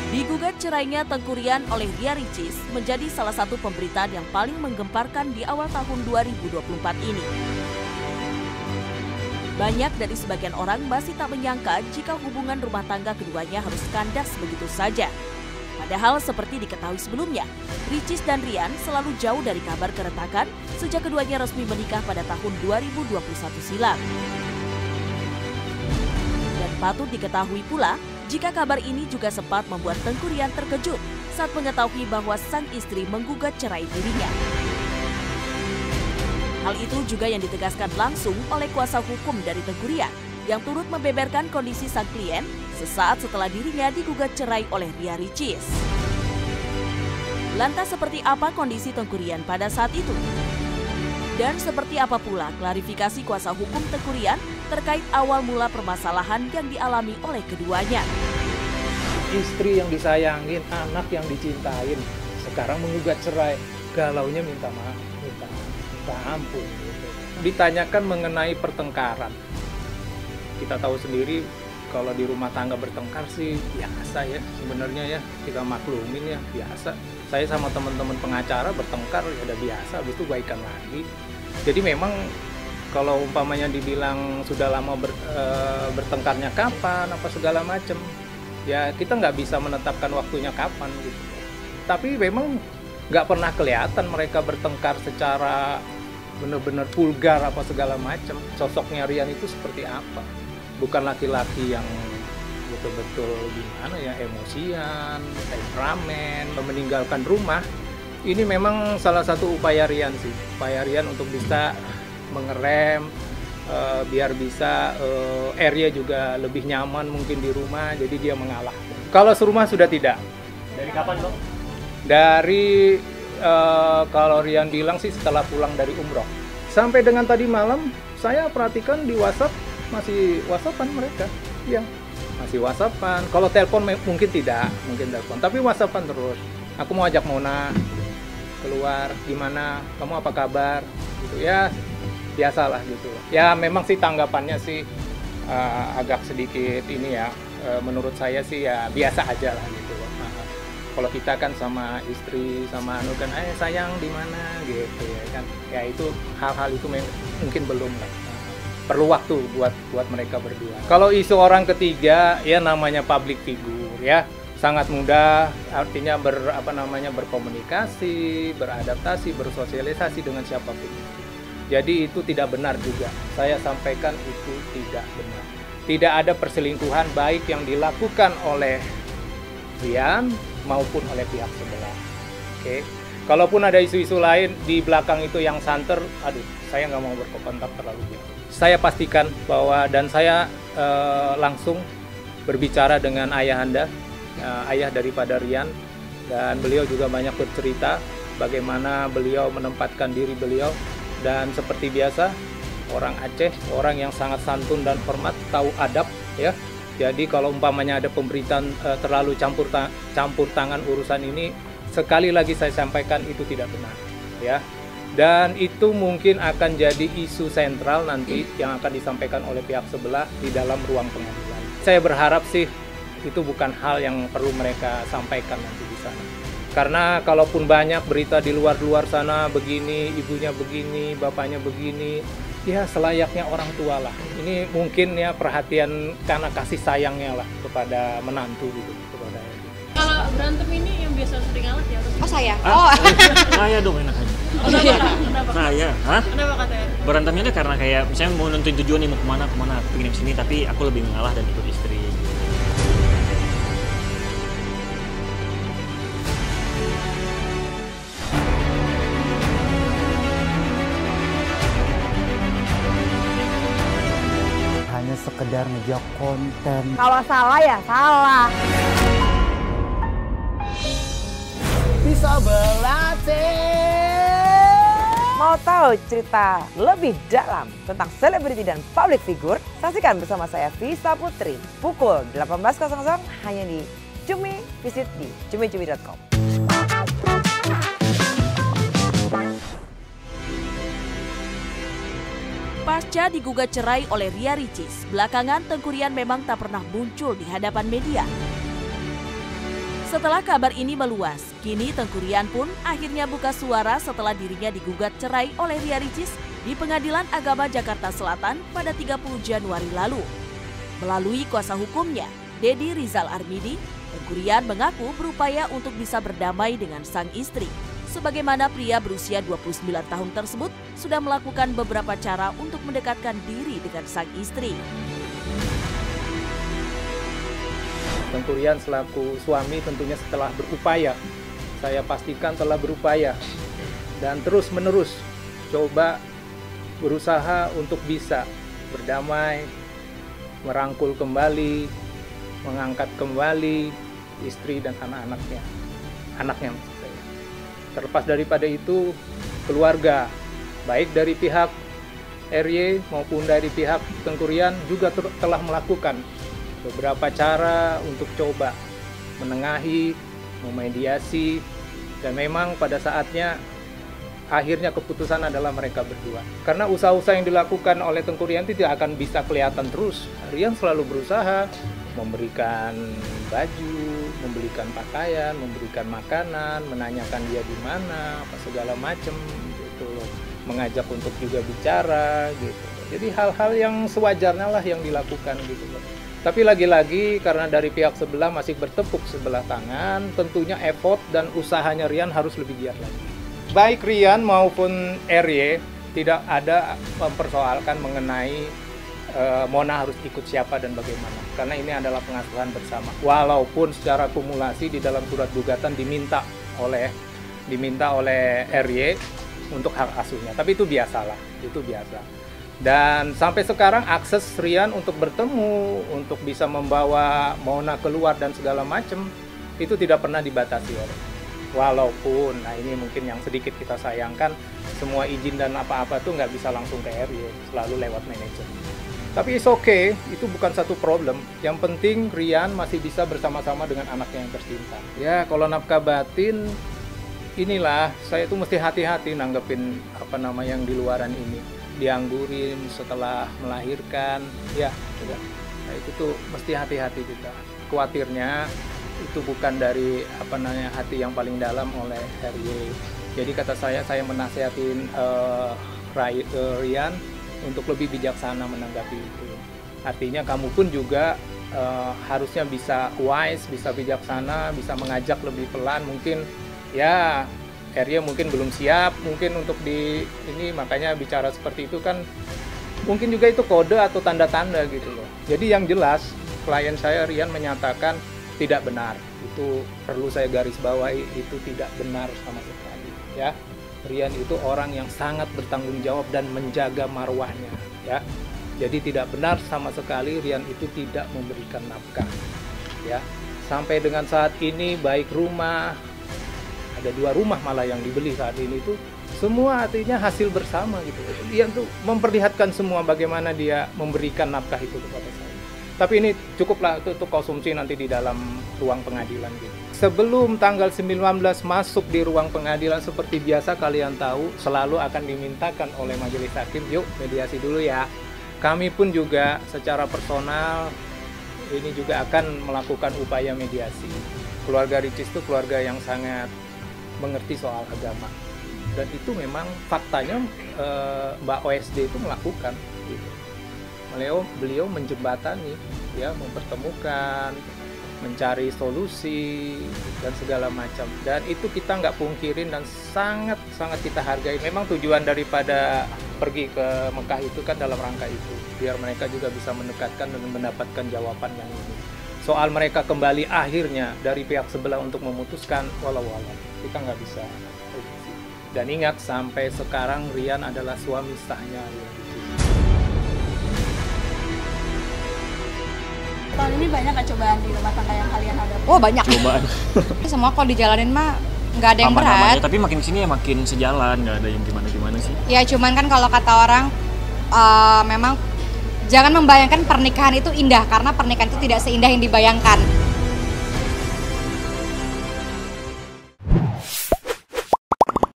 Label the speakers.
Speaker 1: Digugat cerainya Teuku Ryan oleh Ria Ricis menjadi salah satu pemberitaan yang paling menggemparkan di awal tahun 2024 ini. Banyak dari sebagian orang masih tak menyangka jika hubungan rumah tangga keduanya harus kandas begitu saja. Padahal seperti diketahui sebelumnya, Ricis dan Ryan selalu jauh dari kabar keretakan sejak keduanya resmi menikah pada tahun 2021 silam. Dan patut diketahui pula, jika kabar ini juga sempat membuat Teuku Ryan terkejut saat mengetahui bahwa sang istri menggugat cerai dirinya. Hal itu juga yang ditegaskan langsung oleh kuasa hukum dari Teuku Ryan yang turut membeberkan kondisi sang klien sesaat setelah dirinya digugat cerai oleh Ria Ricis. Lantas seperti apa kondisi Teuku Ryan pada saat itu? Dan seperti apa pula klarifikasi kuasa hukum Teuku Ryan terkait awal mula permasalahan yang dialami oleh keduanya.
Speaker 2: Istri yang disayangin, anak yang dicintain, sekarang menggugat cerai, galaunya minta maaf, minta ampun. Ditanyakan mengenai pertengkaran, kita tahu sendiri kalau di rumah tangga bertengkar sih biasa ya, sebenarnya ya kita maklumin ya biasa. Saya sama teman-teman pengacara bertengkar ya udah biasa, habis itu baikan lagi. Jadi memang kalau umpamanya dibilang sudah lama bertengkarnya kapan, apa segala macam, ya kita nggak bisa menetapkan waktunya kapan gitu. Tapi memang nggak pernah kelihatan mereka bertengkar secara benar-benar vulgar apa segala macam. Sosoknya Ryan itu seperti apa? Bukan laki-laki yang betul-betul gimana ya, emosian, temperamen, meninggalkan rumah. Ini memang salah satu upaya Ryan sih, upaya Ryan untuk bisa mengerem, biar bisa area juga lebih nyaman mungkin di rumah, jadi dia mengalah. Kalau serumah sudah tidak.
Speaker 3: Dari kapan, Bang?
Speaker 2: Dari kalau Ryan bilang sih setelah pulang dari umroh. Sampai dengan tadi malam saya perhatikan di WhatsApp masih WhatsAppan mereka. Iya, masih WhatsAppan. Kalau telepon mungkin tidak, mungkin telepon, tapi WhatsAppan terus. Aku mau ajak Mona keluar, gimana? Kamu apa kabar? Gitu ya, biasalah gitu. Ya memang sih tanggapannya sih agak sedikit ini ya, menurut saya sih ya biasa aja lah gitu. Kalau kita kan sama istri sama anu kan, sayang di mana gitu ya kan. Ya itu hal-hal itu mungkin belum lah. Perlu waktu buat mereka berdua. Kalau isu orang ketiga ya namanya public figure ya, sangat mudah artinya berkomunikasi, beradaptasi, bersosialisasi dengan siapapun. Jadi itu tidak benar juga. Saya sampaikan itu tidak benar. Tidak ada perselingkuhan baik yang dilakukan oleh Ryan maupun oleh pihak sebelah. Oke. Kalaupun ada isu-isu lain di belakang itu yang santer, aduh, saya nggak mau berkomentar terlalu jauh. Saya pastikan bahwa dan saya langsung berbicara dengan ayahanda, ayah daripada Ryan, dan beliau juga banyak bercerita bagaimana beliau menempatkan diri beliau, dan seperti biasa orang Aceh, orang yang sangat santun dan hormat, tahu adab ya. Jadi kalau umpamanya ada pemberitaan terlalu campur tangan urusan ini, sekali lagi saya sampaikan itu tidak benar ya. Dan itu mungkin akan jadi isu sentral nanti yang akan disampaikan oleh pihak sebelah di dalam ruang pengadilan. Saya berharap sih itu bukan hal yang perlu mereka sampaikan nanti di sana. Karena kalaupun banyak berita di luar sana begini, ibunya begini, bapaknya begini, ya selayaknya orang tua lah. Ini mungkin ya perhatian karena kasih sayangnya lah kepada menantu gitu.
Speaker 4: Kalau berantem ini yang biasa sering ngalah ya?
Speaker 5: Oh saya?
Speaker 3: Oh. Saya dong enak aja.
Speaker 4: Kenapa?
Speaker 3: Saya, hah?
Speaker 4: Kenapa katanya?
Speaker 3: Berantemnya itu karena kayak misalnya mau nentuin tujuan nih mau kemana, aku pengen kesini tapi aku lebih mengalah dan ikut istri.
Speaker 6: Hanya sekedar ngejok konten.
Speaker 5: Kalau salah ya salah.
Speaker 6: Bisa berlatih.
Speaker 5: Mau tahu cerita lebih dalam tentang selebriti dan public figure? Saksikan bersama saya Visa Putri pukul 18.00 hanya di Cumi. Visit di cumi-cumi.com.
Speaker 1: Pasca digugat cerai oleh Ria Ricis, belakangan Teuku Ryan memang tak pernah muncul di hadapan media. Setelah kabar ini meluas, kini Teuku Ryan pun akhirnya buka suara setelah dirinya digugat cerai oleh Ria Ricis di Pengadilan Agama Jakarta Selatan pada 30 Januari lalu. Melalui kuasa hukumnya, Dedi Rizal Armidi, Teuku Ryan mengaku berupaya untuk bisa berdamai dengan sang istri. Sebagaimana pria berusia 29 tahun tersebut sudah melakukan beberapa cara untuk mendekatkan diri dengan sang istri.
Speaker 2: Teuku Ryan selaku suami tentunya setelah berupaya, saya pastikan telah berupaya dan terus-menerus coba berusaha untuk bisa berdamai, merangkul kembali, mengangkat kembali istri dan anak-anaknya. Anaknya maksud saya. Terlepas daripada itu, keluarga, baik dari pihak RY maupun dari pihak Teuku Ryan juga telah melakukan beberapa cara untuk coba menengahi, memediasi, dan memang pada saatnya akhirnya keputusan adalah mereka berdua. Karena usaha-usaha yang dilakukan oleh Teuku Ryan tidak akan bisa kelihatan terus. Ryan selalu berusaha memberikan baju, memberikan pakaian, memberikan makanan, menanyakan dia di mana, apa segala macam gitu loh. Mengajak untuk juga bicara gitu. Jadi hal-hal yang sewajarnya lah yang dilakukan gitu loh. Tapi lagi-lagi karena dari pihak sebelah masih bertepuk sebelah tangan, tentunya effort dan usahanya Ryan harus lebih giat lagi. Baik Ryan maupun RY tidak ada mempersoalkan mengenai Mona harus ikut siapa dan bagaimana, karena ini adalah pengasuhan bersama. Walaupun secara kumulasi di dalam surat gugatan diminta oleh RY untuk hak asuhnya, tapi itu biasalah, itu biasa. Dan sampai sekarang akses Ryan untuk bertemu, untuk bisa membawa Mona keluar dan segala macam itu tidak pernah dibatasi oleh. Walaupun, nah ini mungkin yang sedikit kita sayangkan, semua izin dan apa-apa tuh nggak bisa langsung ke RY, selalu lewat manajer. Tapi it's okay, itu bukan satu problem. Yang penting Ryan masih bisa bersama-sama dengan anaknya yang tercinta. Ya, kalau nafkah batin, inilah saya tuh mesti hati-hati nanggepin yang di luaran ini. Dianggurin setelah melahirkan, ya. Nah, itu tuh mesti hati-hati kita. Khawatirnya itu bukan dari hati yang paling dalam oleh RY. Jadi kata saya menasihatin Ryan untuk lebih bijaksana menanggapi itu. Artinya kamu pun juga harusnya bisa wise, bisa bijaksana, bisa mengajak lebih pelan. Mungkin ya RY mungkin belum siap mungkin untuk ini, makanya bicara seperti itu kan mungkin juga itu kode atau tanda-tanda gitu loh. Jadi yang jelas klien saya Ryan menyatakan tidak benar. Itu perlu saya garis bawahi, itu tidak benar sama sekali ya. Ryan itu orang yang sangat bertanggung jawab dan menjaga marwahnya ya. Jadi tidak benar sama sekali Ryan itu tidak memberikan nafkah ya. Sampai dengan saat ini baik rumah, ada 2 rumah malah yang dibeli saat ini itu semua artinya hasil bersama gitu. Ryan tuh memperlihatkan semua bagaimana dia memberikan nafkah itu kepada saya. Tapi ini cukuplah untuk konsumsi nanti di dalam ruang pengadilan gitu. Sebelum tanggal 19 masuk di ruang pengadilan, seperti biasa kalian tahu selalu akan dimintakan oleh majelis hakim, yuk mediasi dulu ya. Kami pun juga secara personal ini juga akan melakukan upaya mediasi. Keluarga Ricis itu keluarga yang sangat mengerti soal agama. Dan itu memang faktanya Mbak OSD itu melakukan gitu. Beliau menjembatani ya, mempertemukan, mencari solusi dan segala macam, dan itu kita nggak pungkirin dan sangat kita hargai. Memang tujuan daripada pergi ke Mekah itu kan dalam rangka itu, biar mereka juga bisa mendekatkan dan mendapatkan jawaban yang ini. Soal mereka kembali akhirnya dari pihak sebelah untuk memutuskan, walau kita nggak bisa prediksi. Dan ingat, sampai sekarang Ryan adalah suami sahnya Ryan.
Speaker 4: Tahun ini banyak gak cobaan di rumah tangga yang kalian hadapi?
Speaker 7: Oh banyak.
Speaker 3: Cobaan.
Speaker 7: Semua kalau dijalanin mah nggak ada yang berat.
Speaker 3: Aman-aman aja, tapi makin sini ya makin sejalan, nggak ada yang gimana-gimana sih.
Speaker 7: Ya cuman kan kalau kata orang memang jangan membayangkan pernikahan itu indah, karena pernikahan itu tidak seindah yang dibayangkan.